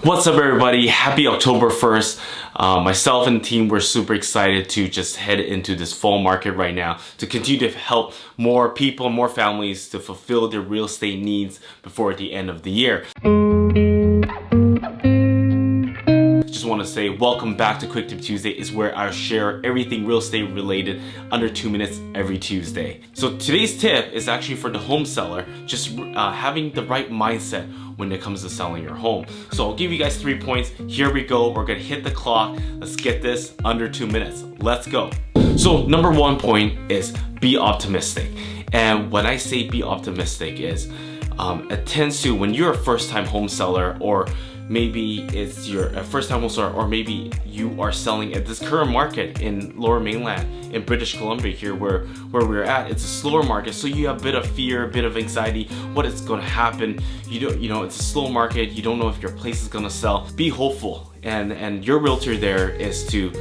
What's up everybody? Happy October 1st. Myself and the team, we're super excited to just head into this fall market right now to continue to help more people, more families to fulfill their real estate needs before the end of the year. Just want to say welcome back to Quick Tip Tuesday. Is where I share everything real estate related under 2 minutes every Tuesday. So today's tip is actually for the home seller, just having the right mindset when it comes to selling your home. So I'll give you guys 3 points. Here we go. We're gonna hit the clock. Let's get this under 2 minutes. Let's go. So number 1 point is be optimistic. And when I say be optimistic is it tends to, when you're a first-time home seller, or maybe it's your first-time home seller, or maybe you are selling at this current market in Lower Mainland in British Columbia here where we're at. It's a slower market, so you have a bit of fear, a bit of anxiety, what is going to happen. You know, it's a slow market. You don't know if your place is going to sell. Be hopeful, and your realtor there is to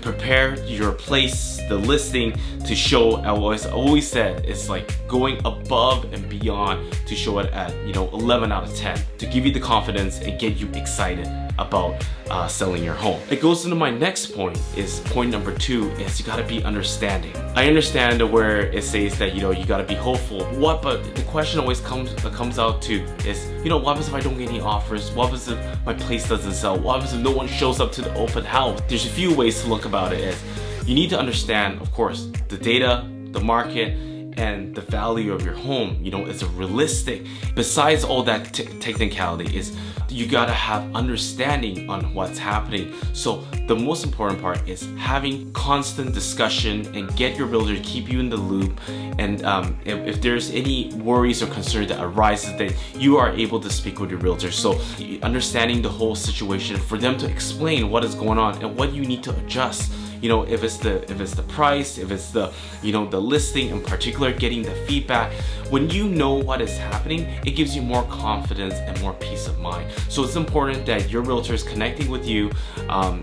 prepare your place, the listing, to show. I always said it's like going above and beyond to show it at 11 out of 10 to give you the confidence and get you excited about selling your home. It goes into my next point. Is point number 2 is you gotta be understanding. I understand where it says that you gotta be hopeful. But the question always comes out to is what happens if I don't get any offers? What happens if my place doesn't sell? What happens if no one shows up to the open house? There's a few ways to look about it. Is you need to understand, of course, the data, the market, and the value of your home. It's a realistic. Besides all that technicality, is you gotta have understanding on what's happening. So the most important part is having constant discussion and get your realtor to keep you in the loop. And if there's any worries or concern that arises, then you are able to speak with your realtor. So understanding the whole situation for them to explain what is going on and what you need to adjust. If it's the price, if it's the the listing in particular, getting the feedback. When you know what is happening, it gives you more confidence and more peace of mind. So it's important that your realtor is connecting with you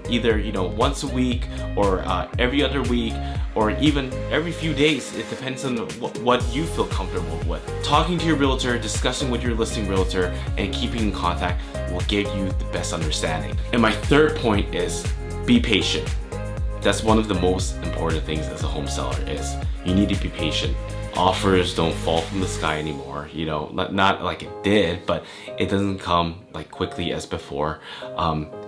either once a week, or every other week, or even every few days. It depends on what you feel comfortable with. Talking to your realtor, discussing with your listing realtor, and keeping in contact will give you the best understanding. And my third point is be patient. That's one of the most important things as a home seller. Is you need to be patient. Offers don't fall from the sky anymore. Not like it did, but it doesn't come like quickly as before.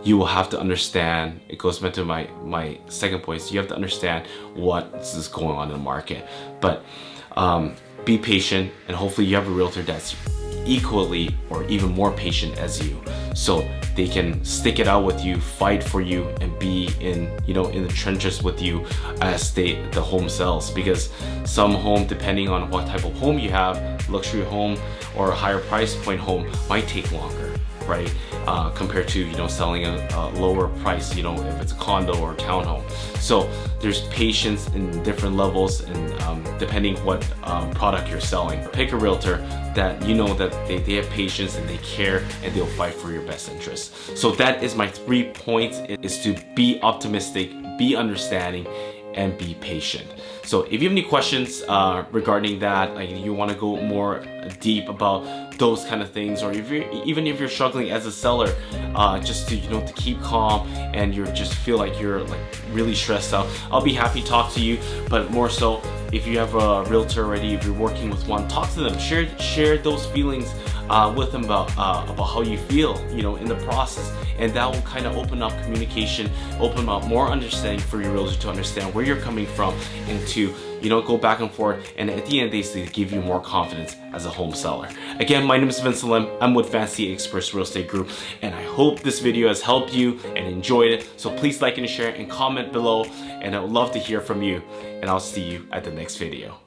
You will have to understand. It goes back to my second point. So you have to understand what is going on in the market. But be patient, and hopefully you have a realtor that's equally or even more patient as you, so they can stick it out with you, fight for you, and be in the trenches with you as the home sells. Because some home, depending on what type of home you have, luxury home or a higher price point home, might take longer, right? Compared to selling a lower price, if it's a condo or a townhome. So there's patience in different levels, and depending what product you're selling. Pick a realtor that that they have patience and they care, and they'll fight for your best interest. So that is my 3 points. It is to be optimistic, be understanding, and be patient. So if you have any questions regarding that, like you want to go more deep about those kind of things, or if you're struggling as a seller, just to keep calm, and you just feel like you're really stressed out, I'll be happy to talk to you. But more so, if you have a realtor already, if you're working with one, talk to them, share those feelings with them about how you feel in the process, and that will kind of open up communication, open up more understanding for your realtor to understand where you're coming from, and to go back and forth, and at the end they give you more confidence as a home seller. Again, my name is Vincent Lim. I'm with Fancy Express Real Estate Group, and I hope this video has helped you and enjoyed it. So please like and share and comment below, and I would love to hear from you, and I'll see you at the next video.